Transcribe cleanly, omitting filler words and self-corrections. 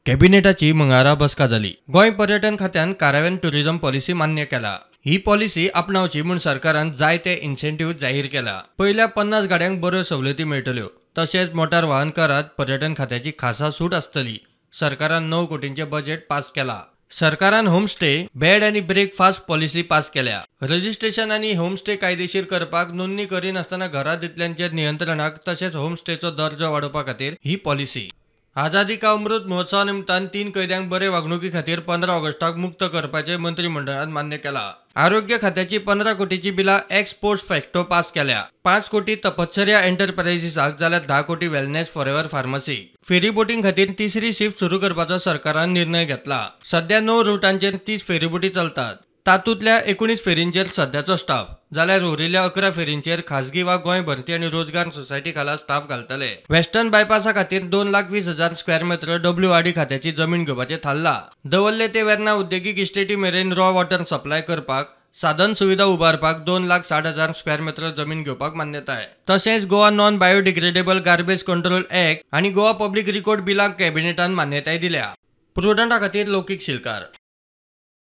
कॅबिनेटाची मंगळारा बसका जाली। गोंय पर्यटन खात्यान कार्यावळीन टुरिझम पॉलिसी मान्य केला। ही पॉलिसी आपणावची म्हूण सरकारान जायते इन्सेंटिव्ह जाहीर केला। पहिल्या 50 गाड्यांक बऱ्यो सवलती मेळटल्यो। तशेंच मोटार वाहन करात पर्यटन खात्याची खासा सूट आसतली। सरकारान 9 कोटींचे बजेट पास केला। सरकारान होमस्टे, बेड आनी ब्रेकफास्ट पॉलिसी पास केल्या। रजिस्ट्रेशन आनी होमस्टे कायदेशीर करपाक नोंदणी करिनासतना घरादितल्यांचेर नियंत्रणाक तशेंच होमस्टेचो दर्जो वाडोवपा खातीर ही पॉलिसी। आझादी का अमृत महोत्सवा निमतान 3 कैद्यांक बरे वागणुकी खातीर 15 ऑगस्टाक मुक्त करपाचे मंत्रिमंडळान मान्य केला। आरोग्य खात्याची 15 कोटीची बिला एक्स पोस्ट फॅक्टो पास केल्या। 5 कोटी तपश्चर्या एंटरप्राइजेसाक जाल्यार 10 कोटी वेलनेस फॉरएव्हर फार्मसी। फेरी बोटिंग खातीर तिसरी शिफ्ट सुरू करपाचो सरकारान निर्णय घेतला। सध्या 9 रुटांचेर 30 फेरीबोटी चलतात। तातूंतल्या 19 फेरींचेर सध्याचो स्टाफ, जाल्यार उरिल्ल्या 11 फेरींचेर खासगी वा गोंय भरती आनी रोजगार सोसायटी खाला स्टाफ घालतले। वेस्टर्न बायपासा खातीर 2,20,000 स्क्वेअर मीटर डब्ल्यूआरडी खात्याची जमीन घेवपाचें थारला। दवरले ते वेर्ना उद्देगीक इस्टेटी मेरेन रॉ वॉटर सप्लाय करपाक साधन सुविधा उबारपाक 2,60,000 स्क्वेअर मीटर जमीन घेवपाक मान्यताय। तशेंच Goa non biodegradable garbage control act आनी गोवा पब्लीक रिकॉर्ड बिलाक कॅबिनेटान मान्यताय दिल्या। प्रुडंटा खातीर लौकीक शिलकार।